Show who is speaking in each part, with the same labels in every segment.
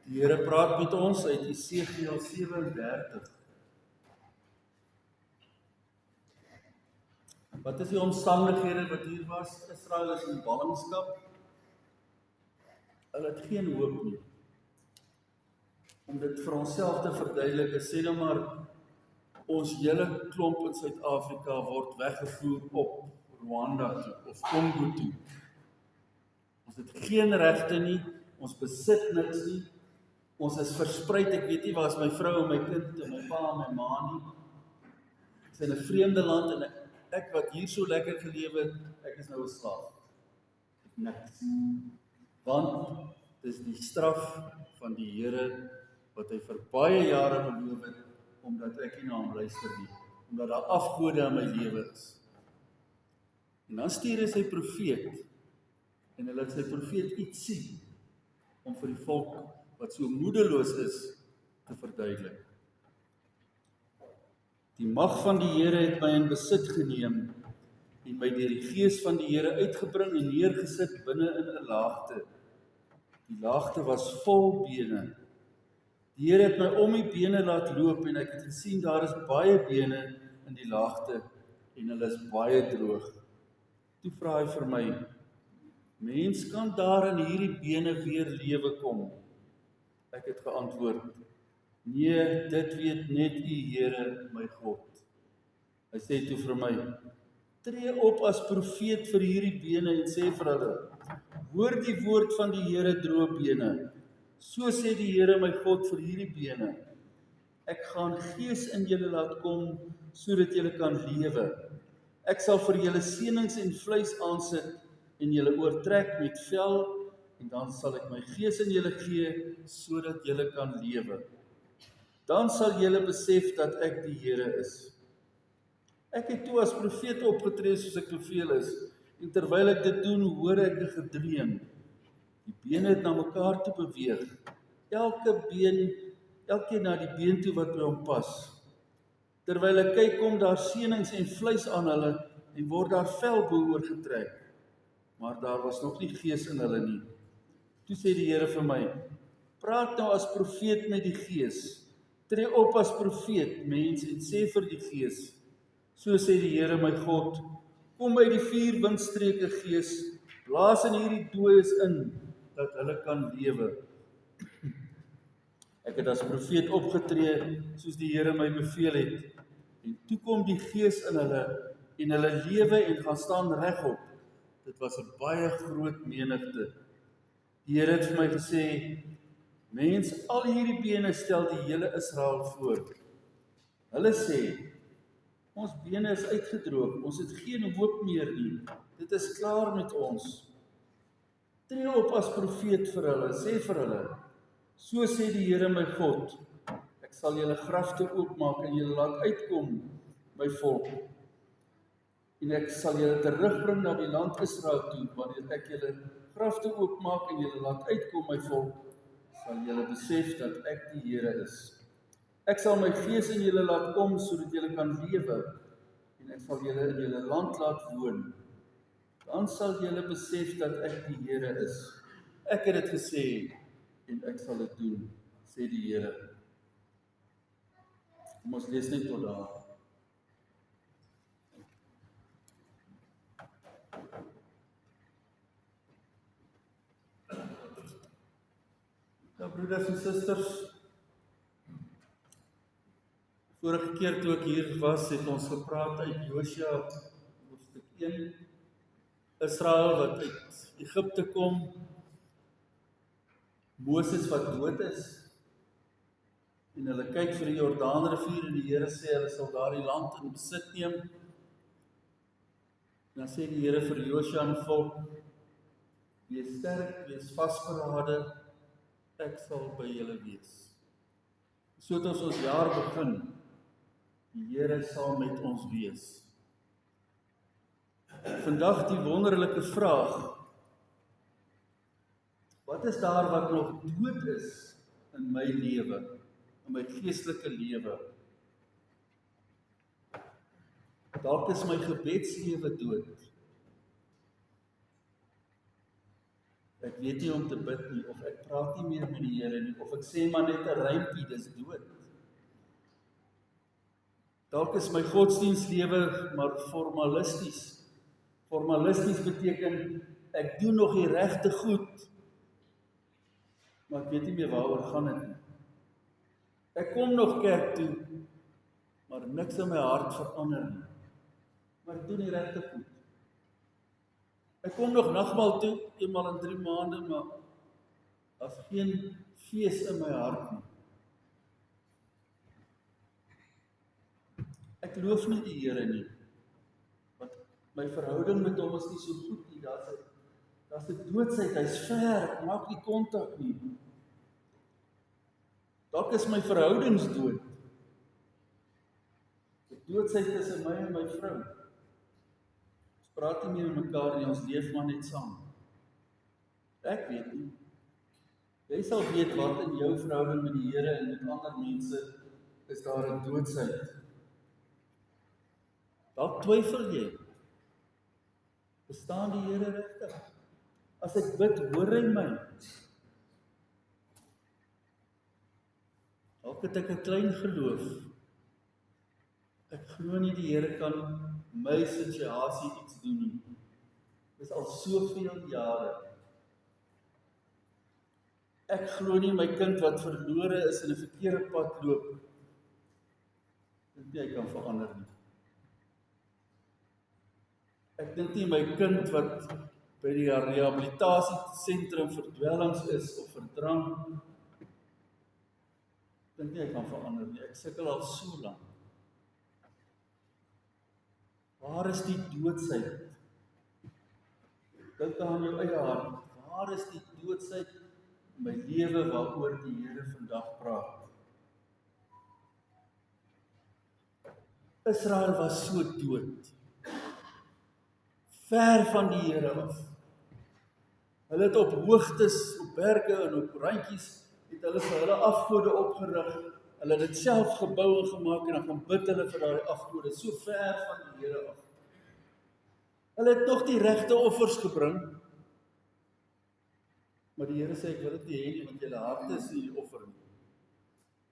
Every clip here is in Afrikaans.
Speaker 1: Die Here praat met ons uit Esegiel 37. Wat is die omstandighede wat hier was? Israel is in ballingskap. Hulle het geen hoop nie. Om dit vir onsself te verduidelik, sê nou maar, ons hele klomp in Suid-Afrika word weggevoer op Rwanda toe, of Kongo toe. Ons het geen regte nie, ons besit niks nie, ons is verspreid, ek weet nie waar is my vrou en my kind en my pa en my ma nie. Ek is in 'n vreemde land en ek wat hier so lekker gelewe het, ek is nou 'n slaaf. Ek niks. Want dis die straf van die Here wat hy vir baie jare beloof het, omdat ek nie na hom luister nie, omdat daar afgode in my lewe is. En dan stuur hy sy profeet, en hy laat sy profeet iets sien, om vir die volk wat so moedeloos is, te verduidelik. Die mag van die Here het my in besit geneem, en my deur die gees van die Here uitgebring en neergesit binne in 'n laagte. Die laagte was vol bene. Die Here het my om die bene laat loop, en ek het gesien daar is baie bene in die laagte, en hulle is baie droog. Toe vra hy vir my, mens, kan daar in hierdie bene weer lewe kom? Ek het geantwoord, nee, dit weet net U, Here, my God. Hy sê toe vir my, tree op as profeet vir hierdie bene en sê vir hulle, hoor die woord van die Here, droë bene. So sê die Here my God vir hierdie bene, ek gaan gees in julle laat kom, sodat julle kan lewe. Ek sal vir julle senings en vleis aansit, en julle oortrek met vel, en dan sal ek my gees in julle gee, sodat julle kan lewe. Dan sal julle besef dat ek die Here is. Ek het toe as profeet opgetree soos ek beveel is, en terwyl ek dit doen, hoor ek 'n gedreun. Die bene het na mekaar toe beweeg, elkeen na die been toe wat by hom pas. Terwyl ek kyk, kom daar senings en vleis aan hulle, en word daar vel bo oorgetrek, maar daar was nog nie gees in hulle nie. Toe sê die Here vir my, praat nou as profeet met die gees, tree op as profeet, mens, en sê vir die gees, so sê die Here my God, kom by die 4 windstreke gees, blaas in hierdie dooies in, dat hulle kan lewe. Ek het as profeet opgetree, soos die Here my beveel het, en toe kom die gees in hulle, en hulle lewe en gaan staan regop. Dit was 'n baie groot menigte. Die Here het vir my gesê, mens, al hierdie bene stel die hele Israel voor. Hulle sê, ons bene is uitgedroog, ons het geen hoop meer nie, dit is klaar met ons. Tree op as profeet vir hulle, sê vir hulle, so sê die Here my God, ek sal julle grafte oopmaak en julle laat uitkom, my volk. En ek sal julle terugbring na die land Israel toe, wanneer ek julle grafte oopmaak en julle laat uitkom, my volk, sal julle besef dat ek die Here is. Ek sal my gees in julle laat kom, sodat julle kan lewe, en ek sal julle in julle land laat woon. Dan sal julle besef dat ek die Here is. Ek het dit gesê, en ek sal dit doen, sê die Here. Kom ons lees net tot daar. Nou, broeders en susters, vorige keer toe ek hier was, het ons gepraat uit Josua hoofstuk 1, Israel wat uit Egipte kom, Moses wat dood is, en hulle kyk vir die Jordaanrivier en die Here sê hulle sal daardie land in besit neem. Dan sê die Here vir Josua en volk, wees sterk, wees vasberade, ek sal by julle wees. So het ons jaar begin, die Here sal met ons wees. Vandag die wonderlike vraag, wat is daar wat nog dood is in my lewe, in my geestelike lewe? Dalk is my gebedslewe dood. Ek weet nie om te bid nie, of ek praat nie meer met die Here nie, of ek sê maar net 'n rympie, dis dood. Dalk is my godsdienstlewe maar formalisties. Formalisties beteken, ek doen nog die regte goed, maar ek weet nie meer waaroor gaan dit nie. Ek kom nog kerk toe, maar niks in my hart verander nie. Maar ek doen die regte goed. Ek kom nog nagmaal toe, eenmaal in 3 maande, maar daar's geen fees in my hart nie. Ek loof nie die Here nie, want my verhouding met hom is nie so goed nie. Daar's 'n doodsheid, hy's ver, ek maak nie kontak nie. Dalk is my verhoudings dood. Die doodsheid tussen my en my vrou. Ons praat nie meer met mekaar nie, ons leef maar net saam. Ek weet nie. Jy sal weet wat in jou verhouding met die Here en met ander mense is daar 'n doodsheid. Dalk twyfel jy. Bestaan die Here regtig? As ek bid, hoor hy my? Dalk het ek 'n klein geloof. Ek glo nie die Here kan my situasie iets doen nie. Dis al soveel jare. Ek glo nie my kind wat verlore is en 'n verkeerde pad loop, dink nie hy kan verander nie. Ek dink nie my kind wat by die rehabilitasiesentrum vir dwelms is of verdrang, dink nie hy kan verander nie. Ek sukkel al so lank. Waar is die doodsheid? Dink aan jou eie hart. Waar is die doodsheid in my lewe waaroor die Here vandag praat? Israel was so dood. Ver van die Here af. Hulle het op hoogtes, op berge en op randjies het hulle vir hulle afgode opgerig. Hulle het dit self gebou en gemaak en dan gaan bid hulle vir daai afgode, so ver van die Here af. Hulle het nog die regte offers gebring, maar die Here sê ek wil dit nie hê nie, want julle harte is nie die offer nie.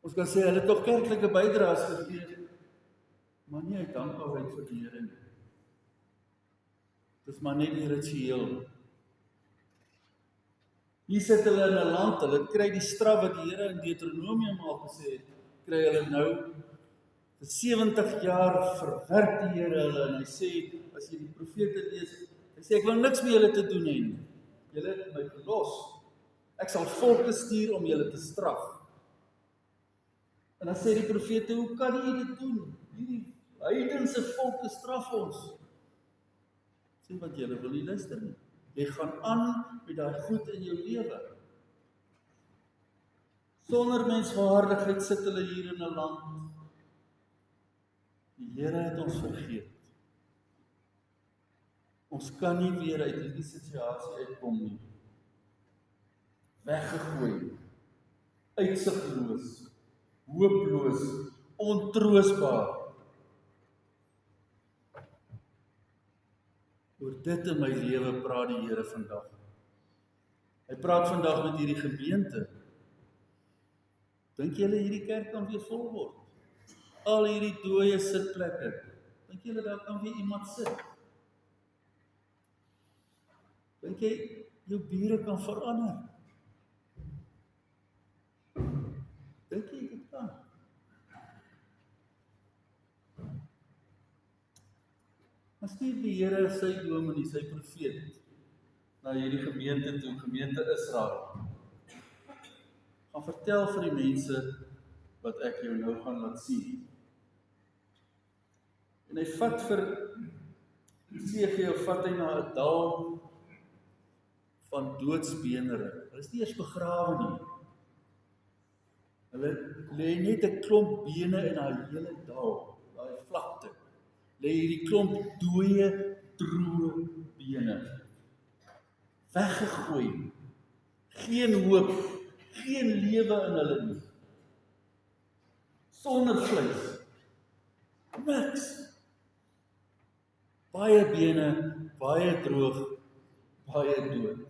Speaker 1: Ons kan sê hulle het nog kerklike bydraes gegee, maar nie uit dankbaarheid vir die Here nie. Dis maar net die ritueel. Hier sit hulle in 'n land, hulle kry die straf wat die Here in Deuteronomium al gesê het, kry hulle nou. Vir 70 jaar verwerp die Here hulle en hy sê, as jy die profete lees, hy sê ek wil niks met julle te doen hê nie. Julle het my gelos. Ek sal volke stuur om julle te straf. En dan sê die profete, hoe kan jy dit doen? Hierdie heidense volke straf ons. Sê wat julle wil nie luister nie. Jy gaan aan met daai goed in jou lewe. Sonder menswaardigheid sit hulle hier in 'n land. Die Here het ons vergeet. Ons kan nie weer uit hierdie situasie uitkom nie. Weggegooi, uitsigloos, hooploos, ontroostbaar. Oor dit in my lewe praat die Here vandag. Hy praat vandag met hierdie gemeente. Dink julle hierdie kerk kan weer vol word? Al hierdie dooie sitplekke. Dink julle daar kan weer iemand sit? Dink jy jou bure kan verander? Dink jy dit kan? Maar stuur die Here sy dominee, sy profeet na hierdie gemeente toe, gemeente Israel. Gaan vertel vir die mense wat ek jou nou gaan laat sien. En hy vat vir Jesegiel, vat hy na 'n dal van doodsbenere. Hulle is nie eers begrawe nie. Hulle lê net 'n klomp bene in daai hele dal, daai vlakte. Lê hierdie klomp dooie, droë bene. Weggegooi. Geen hoop, geen lewe in hulle nie. Sonder vleis. Niks. Baie bene, baie droog, baie dood.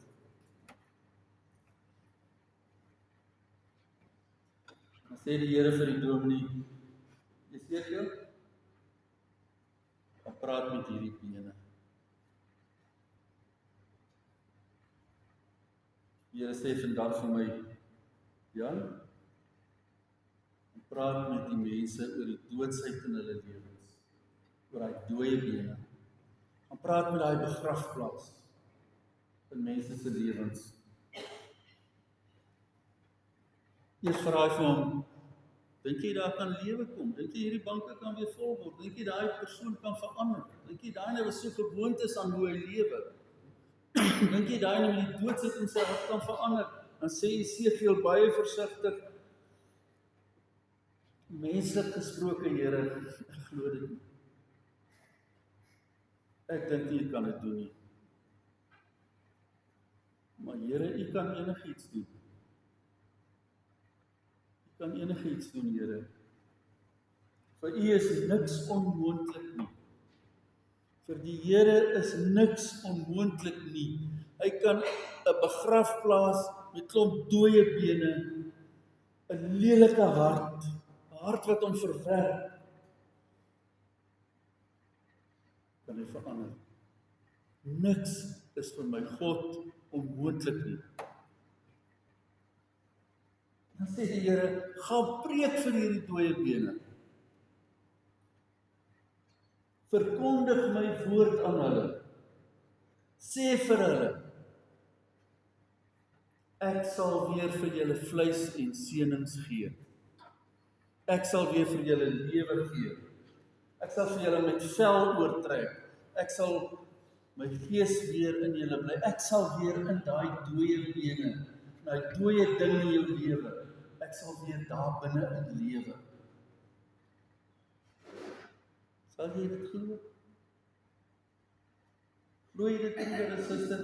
Speaker 1: Sê die Here vir die dominee, Esekiel, gaan praat met hierdie bene. Die Here sê vandag vir my, Jan, praat met die mense oor die doodsheid in hulle lewens, oor daai dooie bene. Gaan praat met daai begrafplaas in mense se lewens. Eers vra hy vir hom, dink jy daar kan lewe kom? Dink jy hierdie banke kan weer vol word? Dink jy daai persoon kan verander? Dink jy daai nou is so gewoond is aan hoe hy lewe? Dink jy daai nou met die doodsheid in sy hart kan verander? Dan sê Esegiel baie versigtig, menslik gesproke, Here, ek glo dit nie. Ek dink nie, U kan dit doen nie. Maar Here, U kan enigiets doen. U kan enigiets doen, Here. Vir U is niks onmoontlik nie. Vir die Here is niks onmoontlik nie. Hy kan 'n begrafplaas met klomp dooie bene, 'n lelike hart, 'n hart wat hom verwerp, kan hy verander. Niks is vir my God onmoontlik nie. Dan sê die Here, gaan preek vir hierdie dooie bene. Verkondig my woord aan hulle. Sê vir hulle, ek sal weer vir julle vleis en seënings gee. Ek sal weer vir julle lewe gee. Ek sal vir julle met vel oortrek. Ek sal my gees weer in julle bly. Ek sal weer in daai dooie bene, daai dooie ding in jou lewe, ek sal weer daar binne in lewe. Sal jy dit glo? Glo jy dit, broeder en suster?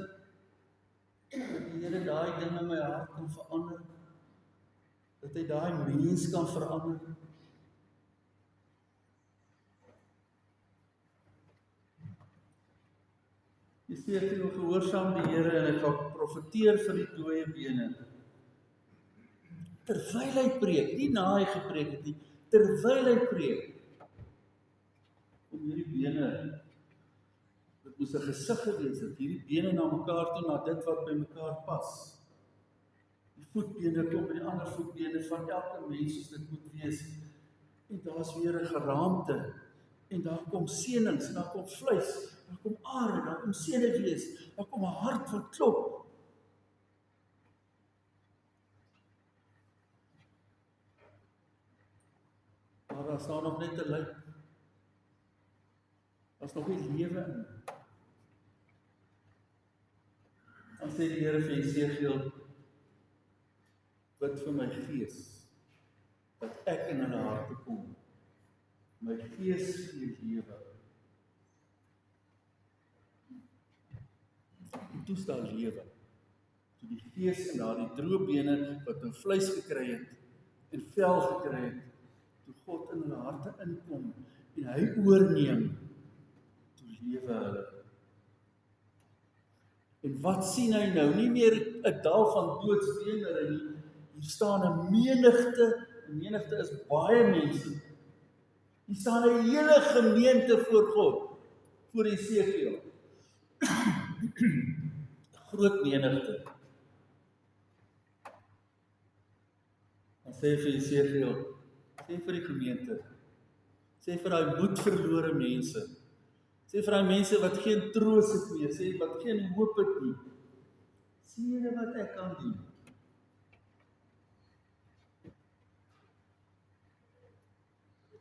Speaker 1: Dat die Here daai ding in my hart kan verander? Dat hy daai mens kan verander? Jy sê ek wil gehoorsaam die Here en ek gaan profeteer vir die dooie bene. Terwyl hy preek, nie na hy gepreek het nie, terwyl hy preek, om hierdie bene, dit moes 'n gesig gewees het, hierdie bene na mekaar toe, na dit wat by mekaar pas. Die voetbene kom by die ander voetbene van elke mens soos dit moet wees. En daar's weer 'n geraamte, en daar kom seënings, en daar kom vleis, daar kom are, daar kom senuwees, daar kom 'n hart wat klop. Maar daar staan nog net 'n lijk. Daar's nog nie lewe in. Dan sê die Here vir Esegiel, bid vir my gees, dat ek in hulle harte kom. My gees gee lewe. En toe staan lewe. Toe die gees in daardie droë bene wat nou vleis gekry het en vel gekry het, toe God in hulle harte inkom en hy oorneem, toe lewe hulle. En wat sien hy nou? Nie meer 'n dal van doodsbene nie. Hier staan 'n menigte, 'n menigte is baie mense. Hier staan 'n hele gemeente voor God, voor Esegiel. Groot menigte. Dan sê vir Esegiel, sê vir die gemeente, sê vir daai moedverlore mense, sê vir daai mense wat geen troos het meer, sê wat geen hoop het nie, sien julle wat ek kan doen?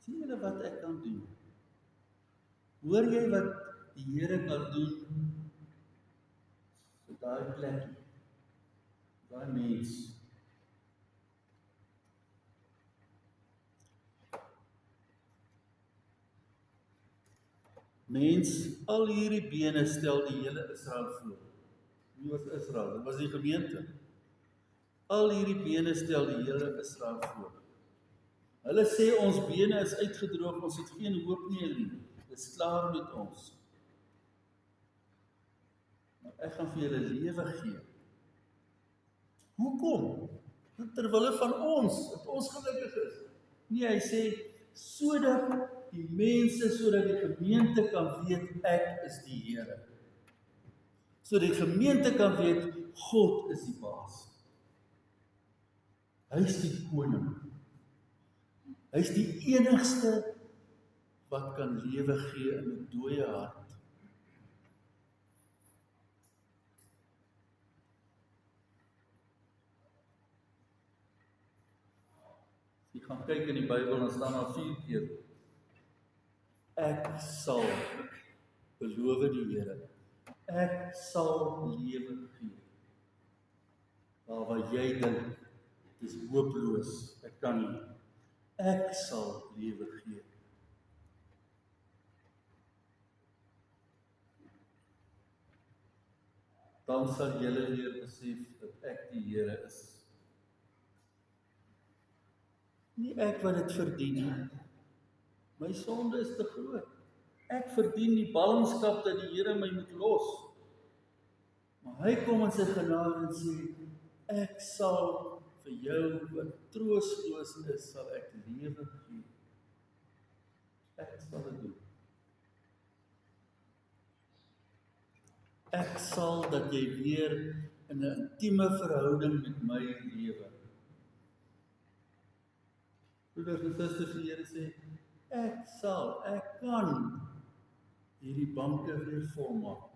Speaker 1: Sien julle wat ek kan doen? Hoor jy wat die Here kan doen vir daai plek, daai mens? Mens, al hierdie bene stel die hele Israel voor. Wie was Israel? Dit was die gemeente. Al hierdie bene stel die hele Israel voor. Hulle sê ons bene is uitgedroog, ons het geen hoop meer nie. Dit is klaar met ons. Maar ek gaan vir julle lewe gee. Hoekom? terwille van ons, dat ons gelukkig is. Nee, hy sê, sodat die mense, sodat die gemeente kan weet, ek is die Here. Sodat die gemeente kan weet, God is die baas. Hy is die koning. Hy is die enigste wat kan lewe gee in 'n dooie hart. As jy gaan kyk in die Bybel, dan staan daar 4 keer, ek sal, beloof die Here, ek sal lewe gee. Daar waar jy dink, dit is hopeloos, ek kan nie, ek sal lewe gee. Dan sal julle weer besef dat ek die Here is. Nie ek wat dit verdien nie. My sonde is te groot. Ek verdien die ballingskap dat die Here my moet los. Maar hy kom in sy genade en sê, ek sal vir jou wat troostloos is, sal ek lewe gee. Ek sal dit doen. Ek sal dat jy weer in 'n intieme verhouding met my lewe. Broeders en susters, die Here sê, ek kan hierdie banke weer volmaak.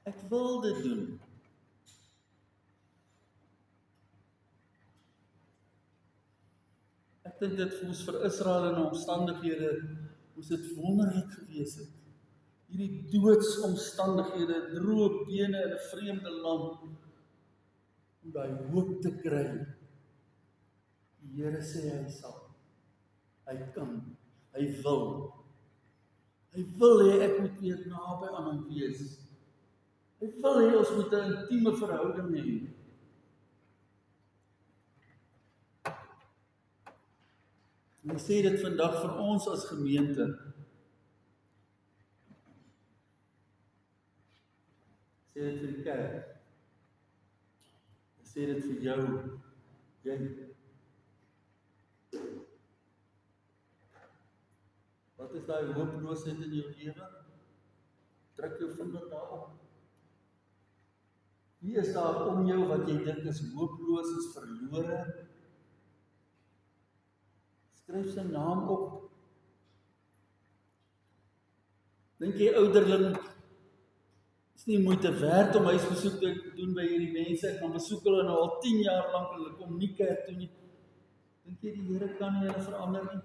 Speaker 1: Ek wil dit doen. Ek dink dit moes vir Israel in omstandighede, moes dit wonderlik gewees het. Hierdie doodsomstandighede, droë bene in 'n vreemde land, om daai hoop te kry. Die Here sê hy sal. Hy kan. Hy wil. Hy wil hê ek moet weer naby aan hom wees. Hy wil hê ons moet 'n intieme verhouding hê. En hy sê dit vandag vir ons as gemeente. Hy sê dit vir die kerk. Hy sê dit vir jou, jy. Wat is daai hooploosheid in jou lewe? Druk jou vinger daarop. Wie is daar om jou wat jy dink is hooploos, is verlore? Skryf sy naam op. Dink jy ouderling, is nie moeite werd om huisbesoek te doen by hierdie mense? Ek gaan besoek hulle nou al 10 jaar lank en hulle kom nie kerk toe nie. Dink jy die Here kan nie hulle verander nie?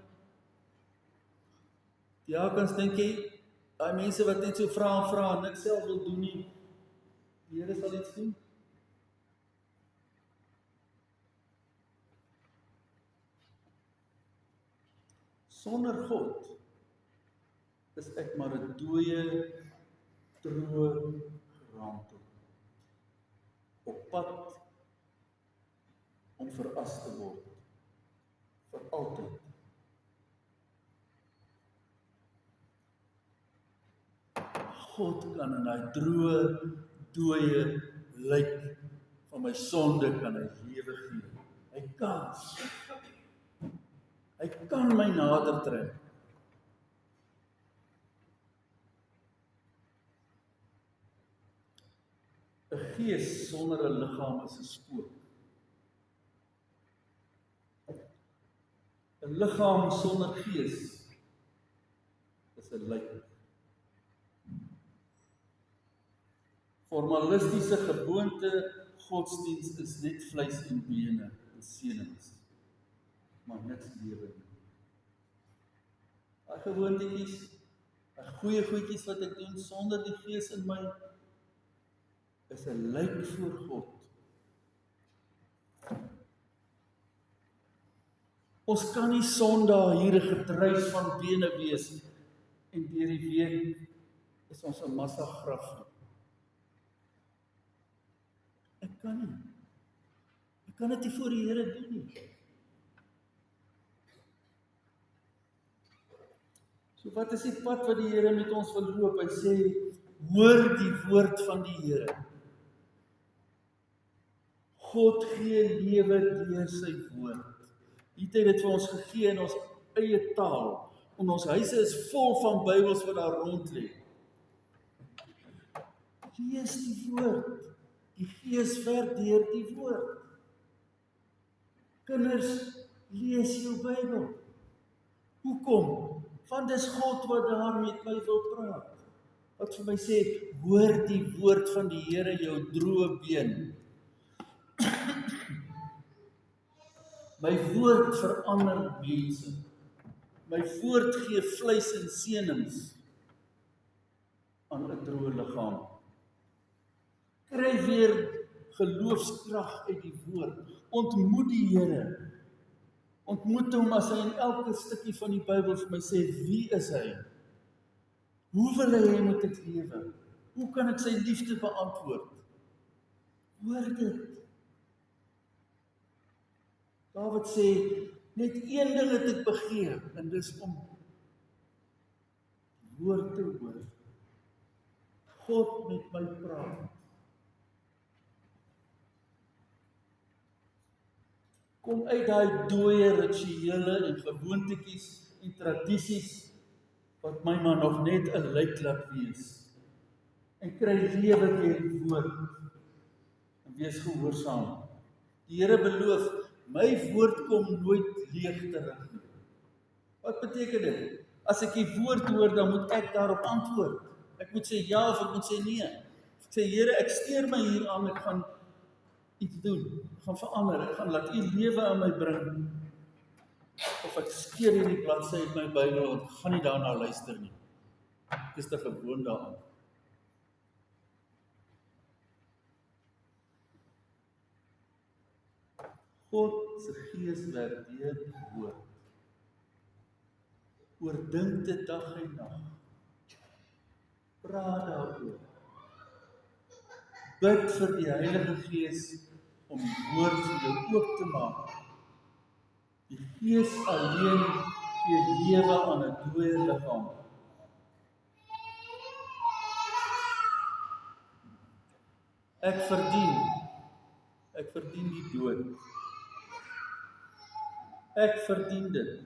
Speaker 1: Diakens, dink jy, daai mense wat net so vra en niks self wil doen nie, die Here sal iets doen? Sonder God is ek maar 'n dooie, droë geraamte, op pad om veras te word, vir altyd. God kan in daai droë, dooie lijk van my sonde kan hy lewe gee. Hy kan. Hy kan my nader trek. ‘n gees sonder 'n liggaam is 'n spook. 'n liggaam sonder gees is 'n lijk. Formalistiese gewoonte godsdienst is net vleis en bene en senings, maar niks lewe nie. Daai gewoontetjies, daai goeie goedjies wat ek doen sonder die Gees in my, is 'n lijk voor God. Ons kan nie Sondag hier 'n gedruis van bene wees en deur die week is ons 'n massa graf nie. Ek kan nie. Ek kan dit nie voor die Here doen nie. So wat is die pad wat die Here met ons wil loop? Hy sê, Hoor die woord van die Here. God gee lewe deur sy woord. Die het dit vir ons gegee in ons eie taal. En ons huise is vol van Bybels wat daar rond lê. Lees die woord. Die Gees werk deur die woord. Kinders, lees jou Bybel. Hoekom? Want dis God wat daar met my wil praat. Wat vir my sê, hoor die woord van die Here jou droë been. My woord verander mense. My woord gee vleis en senings aan 'n droë liggaam. Kry weer geloofskrag uit die woord. Ontmoet die Here. Ontmoet hom as hy in elke stukkie van die Bybel vir my sê, wie is hy? Hoe wil hy moet ek lewe? Hoe kan ek sy liefde beantwoord? Hoor dit. Dawid sê, net een ding het ek begeer, en dis om die woord te hoor. God met my praat. Kom uit daai dooie rituele en gewoontetjies en tradisies wat my maar nog net 'n lijk laat wees. En kry lewe deur die woord. En wees gehoorsaam. Die Here beloof, my woord kom nooit leeg terug nie. Wat beteken dit? As ek die woord hoor, dan moet ek daarop antwoord. Ek moet sê ja of ek moet sê nee. Ek sê, Here, ek steur my hier aan, ek gaan iets doen. Ek gaan verander, ek gaan laat U lewe in my bring. Of ek skeer hierdie bladsy uit my Bybel en gaan nie daarna luister nie. Ek is te gewoon daaraan. God se Gees werk deur die woord. Oordink dit dag en nag. Praat daaroor. Bid vir die Heilige Gees om die woord vir jou oop te maak. Die Gees alleen gee lewe aan 'n dooie liggaam. Ek verdien die dood. Ek verdien dit.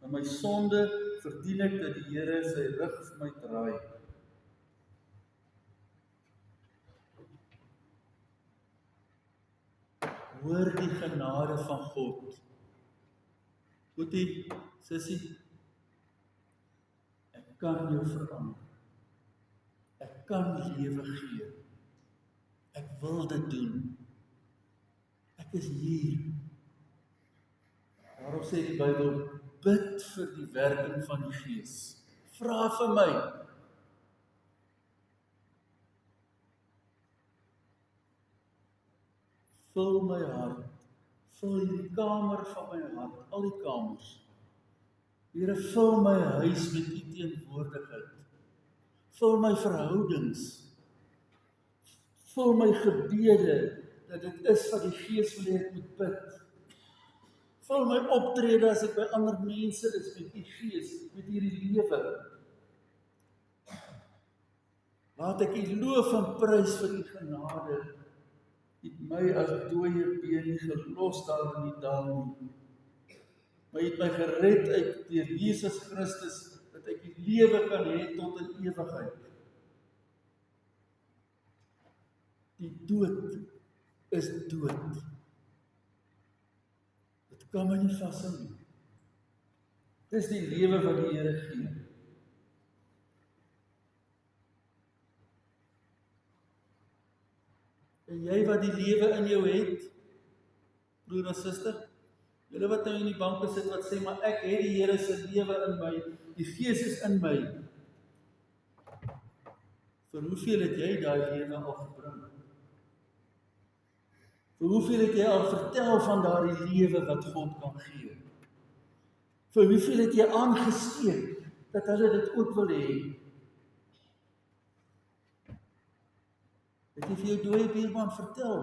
Speaker 1: In my sonde verdien ek dat die Here sy rug vir my draai. Hoor die genade van God. Boetie, sussie, ek kan jou verander. Ek kan lewe gee. Ek wil dit doen. Ek is hier. Daarom sê die Bybel, bid vir die werking van die Gees. Vra vir my. Vul my hart. Vul die kamer van my hart, al die kamers. Here, vul my huis met U teenwoordigheid. Vul my verhoudings. Vul my gebede, dat dit is wat die Gees wil hê ek moet bid. Vul my optrede as ek by ander mense is met U Gees, met hierdie lewe. Laat ek U loof en prys vir U genade. U het my as dooie been gelos daar in die dal nie. Maar U het my gered uit deur Jesus Christus, dat ek die lewe kan hê tot in ewigheid. Die dood is dood. Dit kan my nie vashou nie. Dis die lewe wat die Here gee. En jy wat die lewe in jou het, broer en suster, julle wat nou in die banke sit wat sê, maar ek het die Here se lewe in my, die Gees is in my. Vir hoeveel het jy daai lewe al gebring? Vir hoeveel het jy al vertel van daardie lewe wat God kan gee? Vir hoeveel het jy aangesteek dat hulle dit ook wil hê? Het jy vir jou dooie buurman vertel?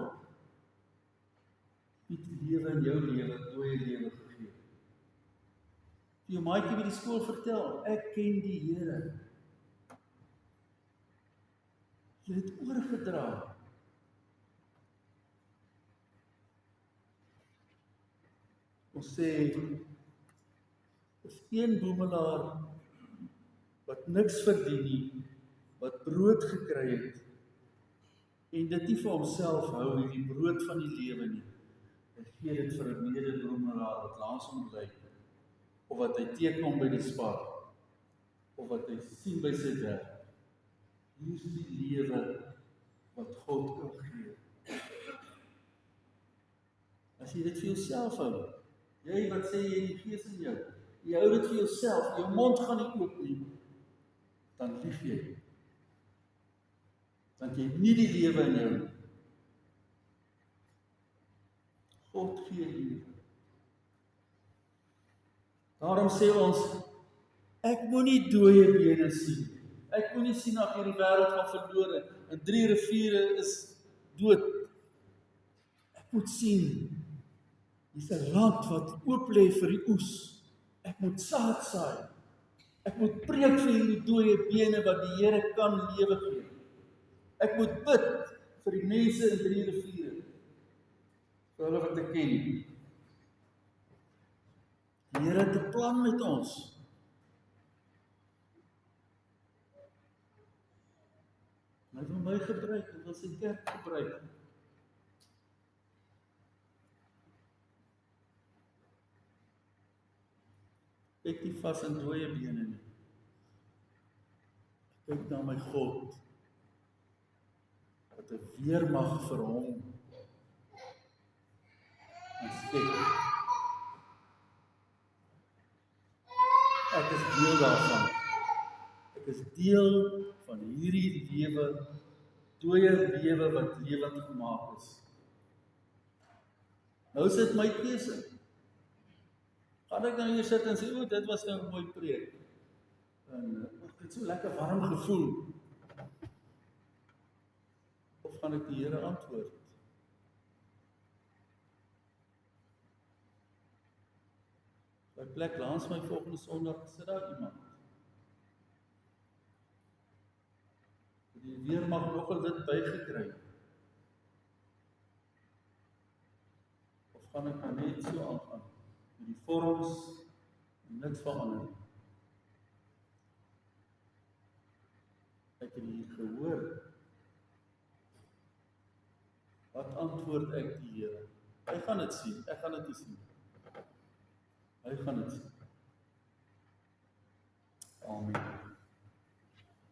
Speaker 1: Die lewe in jou lewe, dooie lewe gegee. Vir jou maatjie by die skool vertel, ek ken die Here. Jy het dit oorgedra. Ons sê, is een boemelaar wat niks verdien nie, wat brood gekry het, en dit nie vir homself hou, die brood van die lewe nie. Hy gee dit vir 'n medeboemelaar wat langs hom bly, of wat hy teekom by die Spar, of wat hy sien by sy werk. Hier is die lewe wat God kan gee. As jy dit vir jouself hou, jy wat sê jy die Gees in jou, jy hou dit vir jouself, jou mond gaan nie oop nie, dan lieg jy. Want jy het nie die lewe in jou. God gee lewe. Daarom sê ons, ek moenie dooie bene sien. Ek moenie sien dat hierdie wêreld gaan verlore en 3 riviere is dood. Ek moet sien, hier's 'n land wat oop lê vir die oes. Ek moet saad saai. Ek moet preek vir hierdie dooie bene wat die Here kan lewe gee. Ek moet bid vir die mense in 3 riviere, vir hulle wat ek ken. Die Here het 'n plan met ons. Hy wil my gebruik, hy wil sy kerk gebruik. Kyk nie vas in dooie bene nie. Kyk na my God, wat 'n weermag vir hom skep. Ek is deel daarvan. Ek is deel van hierdie lewe, dooie lewe wat lewend gemaak is. Nou is dit my keuse. Gaan ek nou hier sit en sê, dit was nou 'n mooi preek. En ek het so lekker warm gevoel. Of gaan ek die Here antwoord? By plek langs my volgende Sondag sit daar iemand. Die weermag nogal dit bygekry. Of gaan ek maar net so aangaan? Met die vorms en niks verander. Ek het hier gehoor. Wat antwoord ek die Here? Hy gaan dit sien, ek gaan dit nie sien. Hy gaan dit sien. Amen.